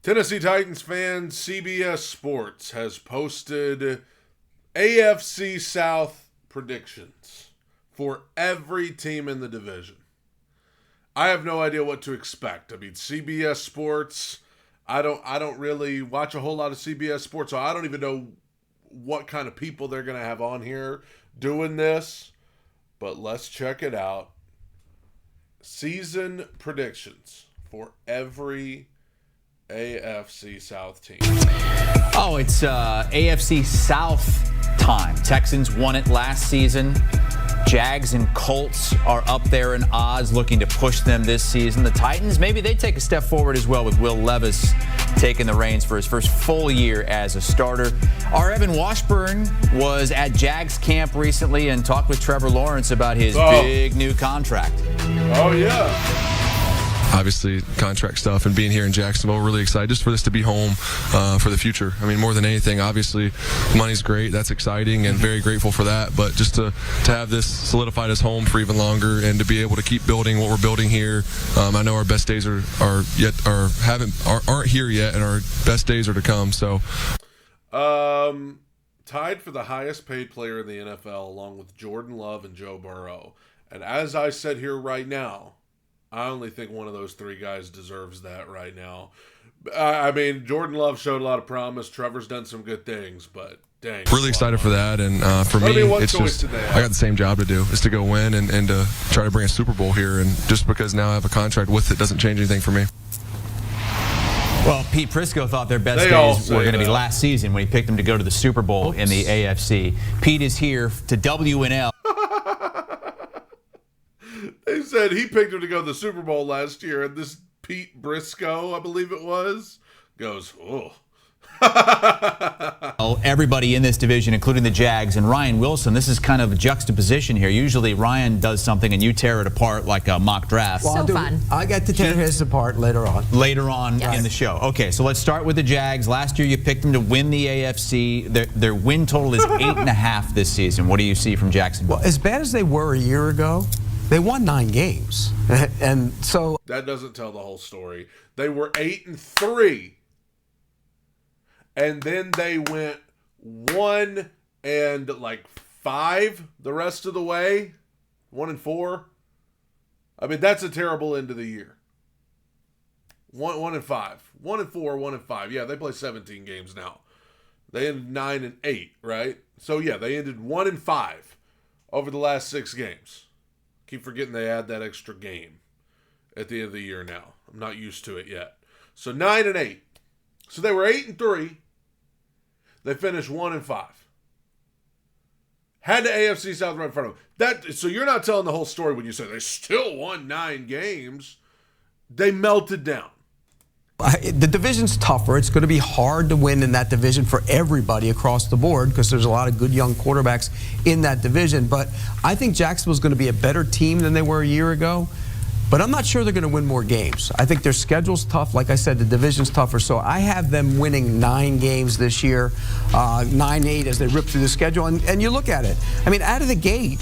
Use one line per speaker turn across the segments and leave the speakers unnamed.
Tennessee Titans fans, CBS Sports has posted AFC South predictions for every team in the division. I have no idea what to expect. I mean, CBS Sports, I don't really watch a whole lot of CBS Sports, so I don't even know what kind of people they're going to have on here doing this. But let's check it out. Season predictions for every AFC South team.
Oh, it's AFC South time. Texans won it last season. Jags and Colts are up there in odds, looking to push them this season. The Titans, maybe they take a step forward as well with Will Levis taking the reins for his first full year as a starter. Our Evan Washburn was at Jags camp recently and talked with Trevor Lawrence about his big new contract.
Oh, yeah.
Obviously, contract stuff and being here in Jacksonville, really excited just for this to be home for the future. I mean, more than anything, obviously, money's great. That's exciting and very grateful for that. But just to have this solidified as home for even longer and to be able to keep building what we're building here. I know our best days aren't here yet, and our best days are to come. So,
tied for the highest paid player in the NFL, along with Jordan Love and Joe Burrow. And as I said here right now, I only think one of those three guys deserves that right now. I mean, Jordan Love showed a lot of promise. Trevor's done some good things, but dang.
Really excited for that. And for me, it's just, I got the same job to do, is to go win and to try to bring a Super Bowl here. And just because now I have a contract with it doesn't change anything for me.
Well, Pete Prisco thought their best days were going to be last season when he picked them to go to the Super Bowl in the AFC. Pete is here to WNL.
They said he picked him to go to the Super Bowl last year, and this Pete Briscoe, I believe it was, goes,
Everybody in this division, including the Jags and Ryan Wilson, this is kind of a juxtaposition here. Usually Ryan does something and you tear it apart like a mock draft.
Well, fun.
I got to tear his apart later on.
In the show. Okay, so let's start with the Jags. Last year you picked them to win the AFC. Their win total is 8.5 this season. What do you see from Jacksonville?
Well, as bad as they were a year ago, they won 9 games. And so
that doesn't tell the whole story. They were 8-3. And then they went 1-5 the rest of the way. 1-4. I mean, that's a terrible end of the year. 1-5. 1-4, 1-5. Yeah, they play 17 games now. They ended 9-8, right? So yeah, they ended 1-5 over the last 6 games. Keep forgetting they add that extra game at the end of the year now. I'm not used to it yet. So 9-8. So they were 8-3. They finished 1-5. Had the AFC South right in front of them. So you're not telling the whole story when you say they still won 9 games. They melted down.
The division's tougher. It's going to be hard to win in that division for everybody across the board because there's a lot of good young quarterbacks in that division. But I think Jacksonville's going to be a better team than they were a year ago. But I'm not sure they're going to win more games. I think their schedule's tough. Like I said, the division's tougher. So I have them winning 9 games this year, 9-8 as they rip through the schedule. And you look at it. I mean, out of the gate,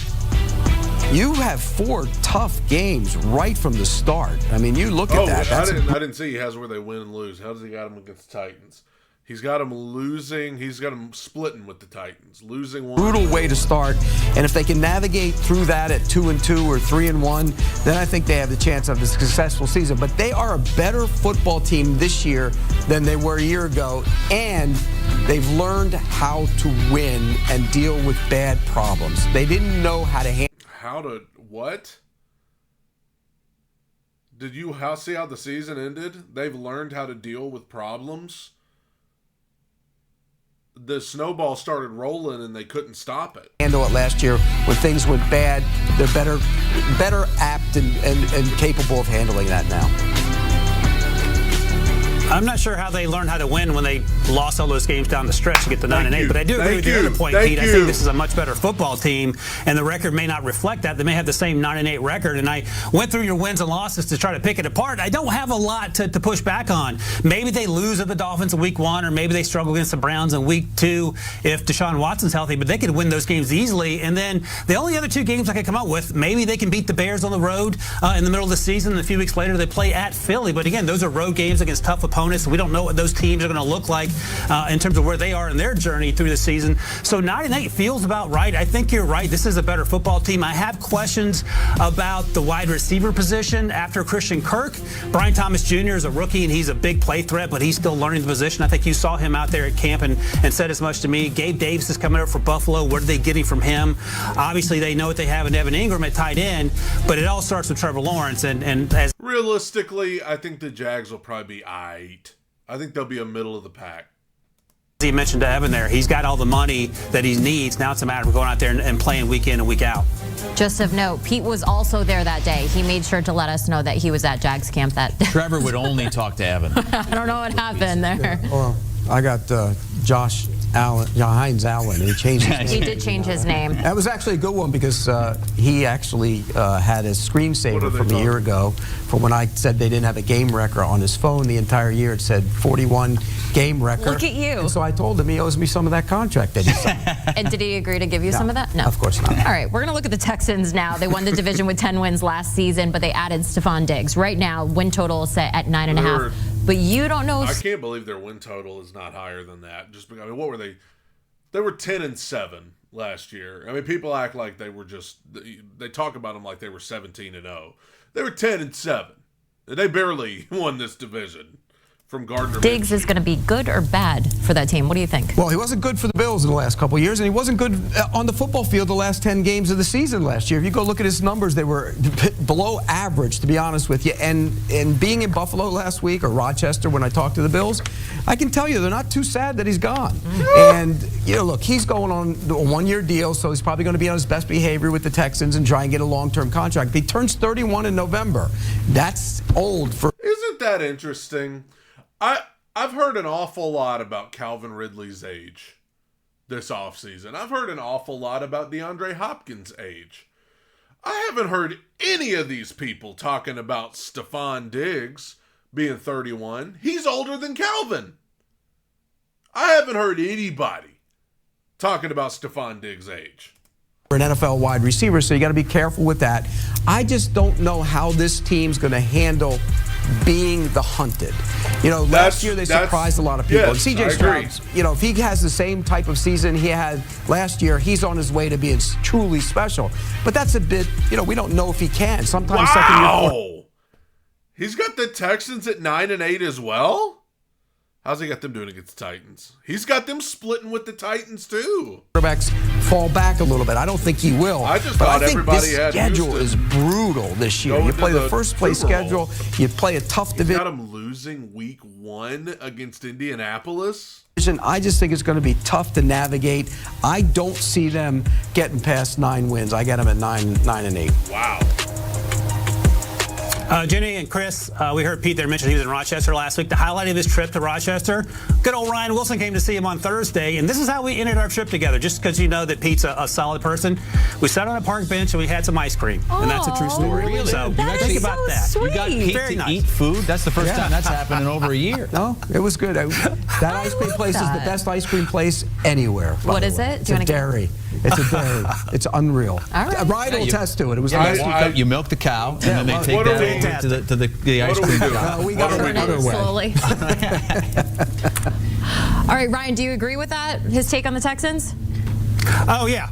you have 4 tough games right from the start. I mean, you look at that.
I didn't see he has where they win and lose. How does he got them against the Titans? He's got them losing. He's got them splitting with the Titans. Losing one.
Brutal way to start. And if they can navigate through that at 2-2 or 3-1, then I think they have the chance of a successful season. But they are a better football team this year than they were a year ago. And they've learned how to win and deal with bad problems. They didn't know how to handle.
What? Did you see how the season ended? They've learned how to deal with problems. The snowball started rolling and they couldn't stop it.
Handle it last year when things went bad. They're better apt and capable of handling that now.
I'm not sure how they learned how to win when they lost all those games down the stretch to get to 9-8. But I do agree with your other point, Pete. I think this is a much better football team, and the record may not reflect that. They may have the same 9-8 record. And I went through your wins and losses to try to pick it apart. I don't have a lot to push back on. Maybe they lose at the Dolphins in week 1, or maybe they struggle against the Browns in week 2 if Deshaun Watson's healthy. But they could win those games easily. And then the only other 2 games I could come up with, maybe they can beat the Bears on the road in the middle of the season. And a few weeks later, they play at Philly. But again, those are road games against tough opponents. opponents. We don't know what those teams are going to look like in terms of where they are in their journey through the season. So 9-8 feels about right. I think you're right. This is a better football team. I have questions about the wide receiver position after Christian Kirk. Brian Thomas Jr. is a rookie, and he's a big play threat, but he's still learning the position. I think you saw him out there at camp and said as much to me. Gabe Davis is coming up for Buffalo. What are they getting from him? Obviously, they know what they have in Evan Ingram at tight end, but it all starts with Trevor Lawrence. And as
realistically, I think the Jags will probably be aight. I think they'll be a middle of the pack.
He mentioned to Evan there, he's got all the money that he needs. Now it's a matter of going out there and playing week in and week out.
Just of note, Pete was also there that day. He made sure to let us know that he was at Jags camp that day.
Trevor would only talk to Evan.
I don't know what happened there.
Well, I got Josh Hines Allen. He changed his name.
He did change his name.
That was actually a good one because he actually had a screensaver from a year ago from when I said they didn't have a game record on his phone the entire year. It said 41 game record.
Look at you.
And so I told him he owes me some of that contract that he signed.
And did he agree to give you some of that? No.
Of course not.
All right, we're going to look at the Texans now. They won the division with 10 wins last season, but they added Stephon Diggs. Right now, win total is set at 9.5. But you don't know.
I can't believe their win total is not higher than that. Just because, I mean, what were they? They were 10-7 last year. I mean, people act like they were just. They talk about them like they were 17-0. They were 10-7, and they barely won this division from Gardner.
Diggs is going to be good or bad for that team. What do you think?
Well, he wasn't good for the Bills in the last couple of years, and he wasn't good on the football field the last 10 games of the season last year. If you go look at his numbers, they were below average, to be honest with you. And being in Buffalo last week, or Rochester when I talked to the Bills, I can tell you they're not too sad that he's gone. And, you know, look, he's going on a one-year deal, so he's probably going to be on his best behavior with the Texans and try and get a long-term contract. He turns 31 in November. That's old for...
Isn't that interesting? I've heard an awful lot about Calvin Ridley's age this offseason. I've heard an awful lot about DeAndre Hopkins' age. I haven't heard any of these people talking about Stephon Diggs being 31. He's older than Calvin. I haven't heard anybody talking about Stephon Diggs' age.
An NFL wide receiver, so you got to be careful with that. I just don't know how this team's going to handle being the hunted. You know, last year they surprised a lot of people.
Yes,
CJ Stroud, you know, if he has the same type of season he had last year, he's on his way to being truly special. But that's a bit, you know, we don't know if he can. Sometimes
wow! He's got the Texans at 9-8 as well? How's he got them doing against the Titans? He's got them splitting with the Titans, too.
Quarterbacks fall back a little bit. I don't think he will.
I just thought everybody had
schedule is brutal this year. You play the first place schedule. You play a tough division.
Got them losing week 1 against Indianapolis.
I just think it's going to be tough to navigate. I don't see them getting past 9 wins. I got them at 9-8.
Wow.
Jenny and Chris, we heard Pete there mention he was in Rochester last week. The highlight of his trip to Rochester, good old Ryan Wilson came to see him on Thursday, and this is how we ended our trip together, just because you know that Pete's a solid person. We sat on a park bench and we had some ice cream, and that's a true story.
Really?
So think about that.
Sweet.
You got Pete
Very
to
nice.
eat food? That's the first time that's happened in over a year.
No, it was good. That ice cream place is the best ice cream place anywhere.
What is it?
It's a dairy. It's a dairy. It's unreal.
All right.
Ryan will test to it. It was
You milk the cow, and then they take that over to the ice cream shop.
we got it another way.
Slowly. All right, Ryan, do you agree with that? His take on the Texans?
Oh, yeah.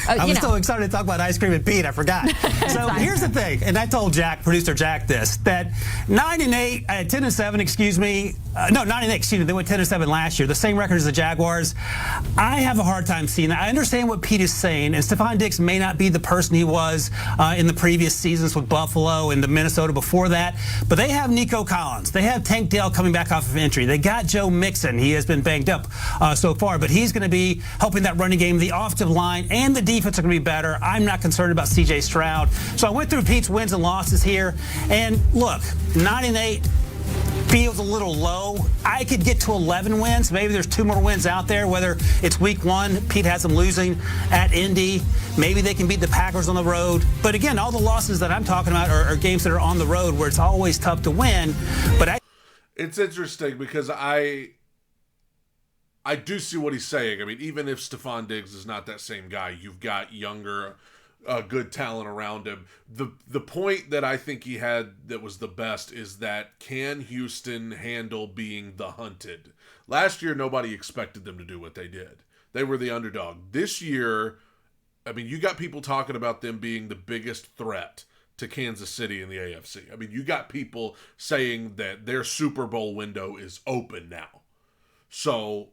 I was so excited to talk about ice cream and Pete, I forgot. So here's the thing, and I told producer Jack this, that 9-8, 10-7, excuse me. No, 9-8, excuse me. They went 10-7 last year, the same record as the Jaguars. I have a hard time seeing that. I understand what Pete is saying, and Stephon Diggs may not be the person he was in the previous seasons with Buffalo and the Minnesota before that, but they have Nico Collins. They have Tank Dell coming back off of injury. They got Joe Mixon. He has been banged up so far, but he's going to be helping that running game, the offensive line, and the defense are going to be better. I'm not concerned about C.J. Stroud. So I went through Pete's wins and losses here, and look, 9-8 feels a little low. I could get to 11 wins. Maybe there's 2 more wins out there, whether it's week 1, Pete has them losing at Indy. Maybe they can beat the Packers on the road. But again, all the losses that I'm talking about are games that are on the road where it's always tough to win. But
it's interesting because I do see what he's saying. I mean, even if Stephon Diggs is not that same guy, you've got younger good talent around him. The point that I think he had that was the best is that can Houston handle being the hunted? Last year, nobody expected them to do what they did. They were the underdog. This year, I mean, you got people talking about them being the biggest threat to Kansas City in the AFC. I mean, you got people saying that their Super Bowl window is open now. So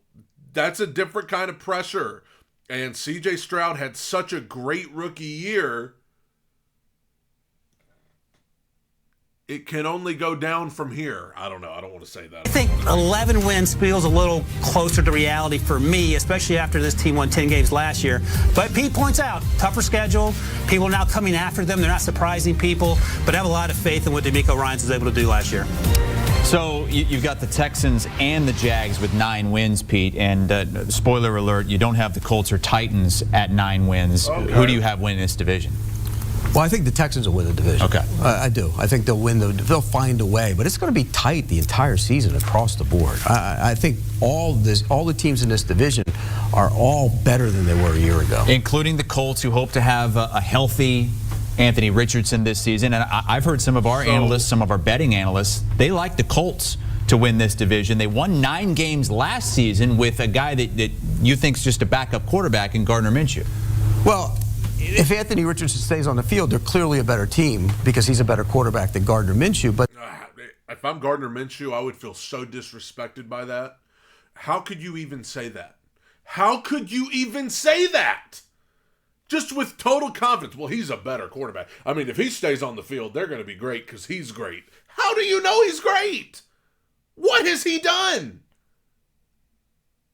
that's a different kind of pressure. And C.J. Stroud had such a great rookie year. It can only go down from here. I don't know. I don't want to say that.
I think 11 wins feels a little closer to reality for me, especially after this team won 10 games last year. But Pete points out, tougher schedule. People are now coming after them. They're not surprising people. But I have a lot of faith in what DeMeco Ryans was able to do last year.
So you've got the Texans and the Jags with 9 wins, Pete. And spoiler alert, you don't have the Colts or Titans at 9 wins. Okay. Who do you have winning this division?
Well, I think the Texans will win the division.
Okay.
I do. I think they'll win. They'll find a way. But it's going to be tight the entire season across the board. I think all the teams in this division are all better than they were a year ago.
Including the Colts, who hope to have a healthy Anthony Richardson this season. And I've heard some of our analysts, some of our betting analysts, they like the Colts to win this division. They won 9 games last season with a guy that you think's just a backup quarterback in Gardner Minshew.
Well, if Anthony Richardson stays on the field, they're clearly a better team because he's a better quarterback than Gardner Minshew. But
if I'm Gardner Minshew, I would feel so disrespected by that. How could you even say that? How could you even say that? Just with total confidence. Well, he's a better quarterback. I mean, if he stays on the field, they're going to be great because he's great. How do you know he's great? What has he done?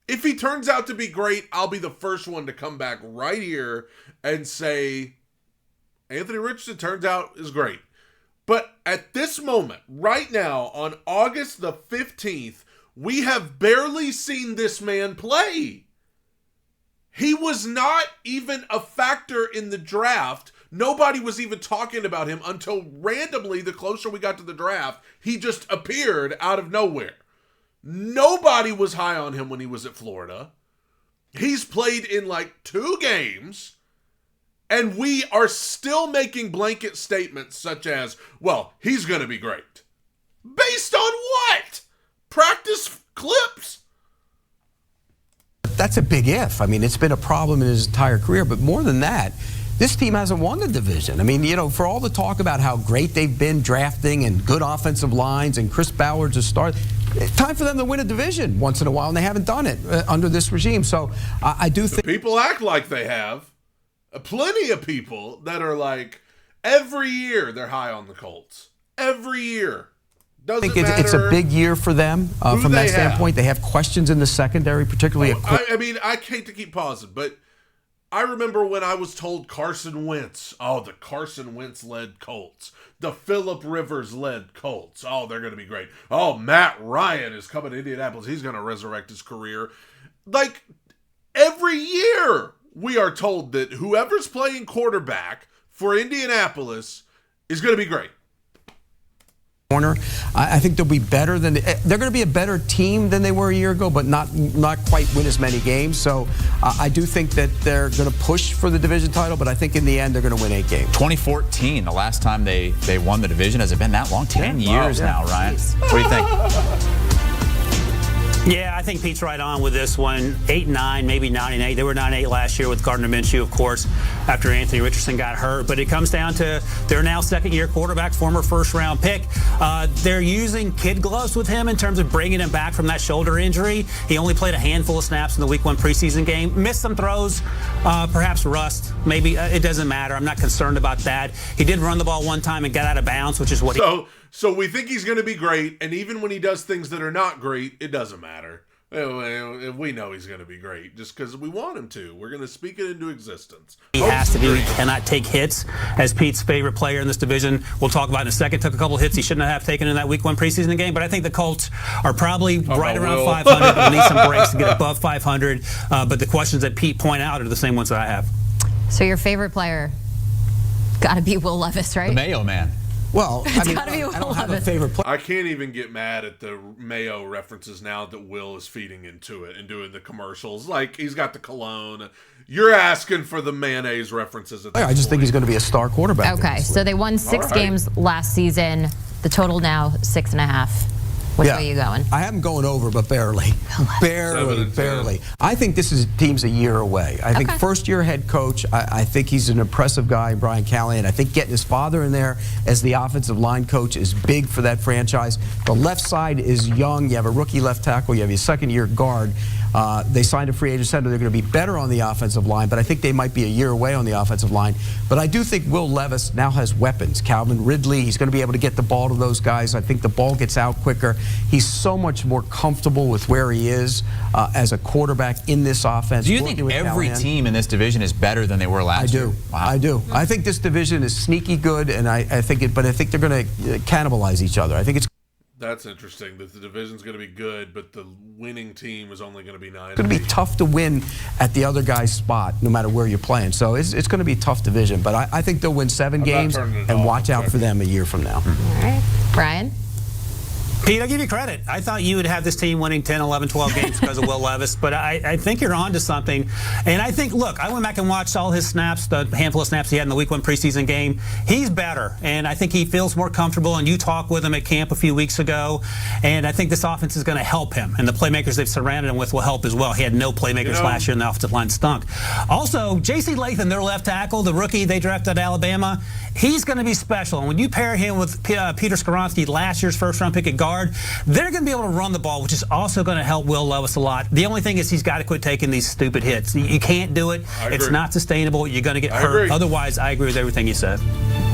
If he turns out to be great, I'll be the first one to come back right here and say, Anthony Richardson turns out is great. But at this moment, right now, on August the 15th, we have barely seen this man play. He was not even a factor in the draft. Nobody was even talking about him until randomly, the closer we got to the draft, he just appeared out of nowhere. Nobody was high on him when he was at Florida. He's played in like 2 games, and we are still making blanket statements such as, well, he's going to be great. Based on what? Practice clips?
That's a big if. I mean, it's been a problem in his entire career, but more than that, this team hasn't won the division. I mean, you know, for all the talk about how great they've been drafting and good offensive lines and Chris Ballard's a star, it's time for them to win a division once in a while, and they haven't done it under this regime. So I do think
people act like they have. Plenty of people that are like, every year they're high on the Colts. Every year.
I think it's a big year for them from that standpoint. They have questions in the secondary, particularly.
I mean, I hate to keep pausing, but I remember when I was told Carson Wentz, the Carson Wentz-led Colts. The Phillip Rivers-led Colts. They're going to be great. Matt Ryan is coming to Indianapolis. He's going to resurrect his career. Like, every year we are told that whoever's playing quarterback for Indianapolis is going to be great.
I think they'll be better than they're going to be a better team than they were a year ago, but not quite win as many games. So I do think that they're going to push for the division title, but I think in the end they're going to win 8 games.
2014, the last time they won the division. Has it been that long? 10 years now, Ryan. What do you think?
Yeah, I think Pete's right on with this one. 8-9, maybe 9-8. They were 9-8 last year with Gardner Minshew, of course, after Anthony Richardson got hurt. But it comes down to their now second-year quarterback, former first-round pick. They're using kid gloves with him in terms of bringing him back from that shoulder injury. He only played a handful of snaps in the Week 1 preseason game. Missed some throws, perhaps rust. Maybe it doesn't matter. I'm not concerned about that. He did run the ball one time and got out of bounds, which is what
So we think he's going to be great, and even when he does things that are not great, it doesn't matter. We know he's going to be great just because we want him to. We're going to speak it into existence.
He has to be. He cannot take hits. As Pete's favorite player in this division, we'll talk about in a second, took a couple hits he shouldn't have taken in that Week 1 preseason game. But I think the Colts are probably right around 500. We'll need some breaks to get above 500. But the questions that Pete point out are the same ones that I have.
So your favorite player got to be Will Levis, right?
The Mayo man.
Well, I mean,
gotta be
I don't have a
Levis.
favorite player.
I can't even get mad at the Mayo references now that Will is feeding into it and doing the commercials. Like, he's got the cologne. You're asking for the mayonnaise references at this
I just think he's going to be a star quarterback. in
Okay,
this
so
league.
they won 6
right.
games last season. The total now 6.5. Which way are you going?
I have him going over, but barely. Barely. I think this team's a year away. I think first-year head coach, I think he's an impressive guy, Brian Callahan. I think getting his father in there as the offensive line coach is big for that franchise. The left side is young. You have a rookie left tackle. You have your second-year guard. They signed a free agent center. They're going to be better on the offensive line, but I think they might be a year away on the offensive line. But I do think Will Levis now has weapons. Calvin Ridley, he's going to be able to get the ball to those guys. I think the ball gets out quicker. He's so much more comfortable with where he is as a quarterback in this offense.
Do you think every team in this division is better than they were last year?
I do. I think this division is sneaky good, and I think they're going to cannibalize each other. I think it's
That's interesting that the division's going to be good, but the winning team is only going to be 9.
It's going to be tough to win at the other guy's spot, no matter where you're playing. So it's going to be a tough division. But I think they'll win 7 games, and watch out for them a year from now.
All right. Brian?
Pete, I'll give you credit. I thought you would have this team winning 10, 11, 12 games because of Will Levis, but I think you're on to something. And I think, look, I went back and watched all his snaps, the handful of snaps he had in the Week 1 preseason game. He's better, and I think he feels more comfortable, and you talked with him at camp a few weeks ago, and I think this offense is going to help him, and the playmakers they've surrounded him with will help as well. He had no playmakers last year, and the offensive line stunk. Also, J.C. Latham, their left tackle, the rookie they drafted at Alabama, he's going to be special. And when you pair him with Peter Skoronski, last year's first-round pick at guard, they're going to be able to run the ball, which is also going to help Will Levis a lot. The only thing is he's got to quit taking these stupid hits. You can't do it. It's not sustainable. You're going to get hurt. Otherwise, I agree with everything you said.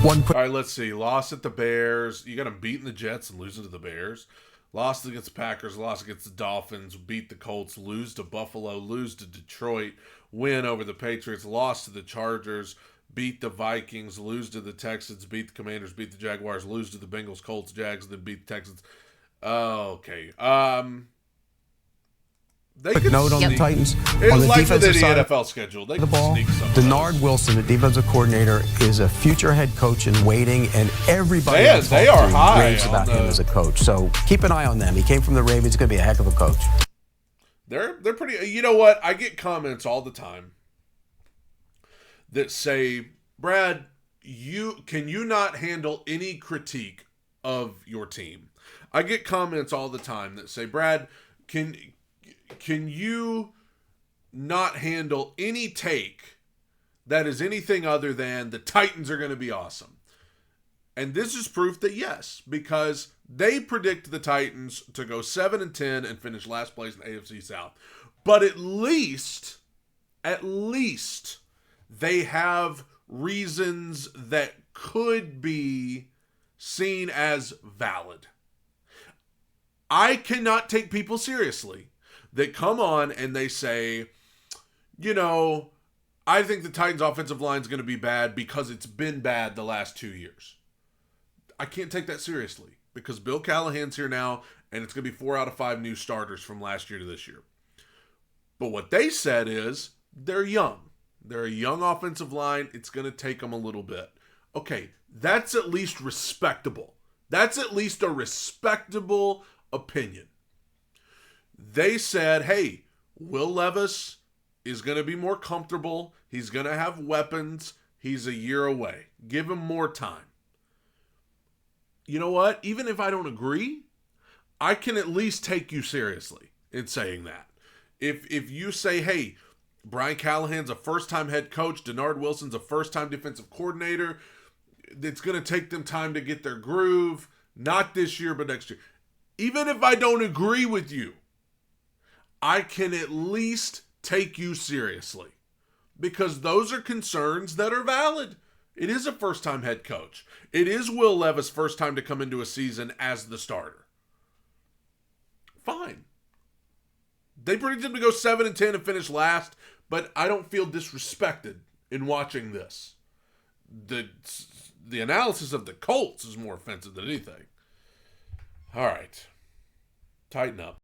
All right, let's see. Lost at the Bears. You got them beating the Jets and losing to the Bears. Lost against the Packers. Lost against the Dolphins. Beat the Colts. Lose to Buffalo. Lose to Detroit. Win over the Patriots. Lost to the Chargers. Beat the Vikings. Lose to the Texans. Beat the Commanders. Beat the Jaguars. Lose to the Bengals, Colts, Jags, then beat the Texans. Okay. They
Quick note on the Titans.
It's
On the
like
defensive
the
side
NFL schedule. They
the
can
ball,
sneak something.
Denard Wilson, the defensive coordinator, is a future head coach in waiting, and everybody
They are high
raves about
on
him as a coach. So keep an eye on them. He came from the Ravens. He's going to be a heck of a coach.
They're pretty. You know what? I get comments all the time that say, Brad, can you not handle any critique of your team? I get comments all the time that say, Brad, can you not handle any take that is anything other than the Titans are going to be awesome? And this is proof that yes, because they predict the Titans to go 7-10 and finish last place in the AFC South. But at least they have reasons that could be seen as valid. I cannot take people seriously that come on and they say, I think the Titans' offensive line is going to be bad because it's been bad the last 2 years. I can't take that seriously because Bill Callahan's here now, and it's going to be 4 out of 5 new starters from last year to this year. But what they said is they're young. They're a young offensive line. It's going to take them a little bit. Okay, that's at least respectable. That's at least a respectable opinion. They said, hey, Will Levis is going to be more comfortable. He's going to have weapons. He's a year away. Give him more time. You know what? Even if I don't agree, I can at least take you seriously in saying that. If you say, hey, Brian Callahan's a first-time head coach, Denard Wilson's a first-time defensive coordinator, it's going to take them time to get their groove, not this year, but next year. Even if I don't agree with you, I can at least take you seriously because those are concerns that are valid. It is a first-time head coach. It is Will Levis' first time to come into a season as the starter. Fine. They predicted him to go 7-10 and finish last, but I don't feel disrespected in watching this. The analysis of the Colts is more offensive than anything. All right. Tighten up.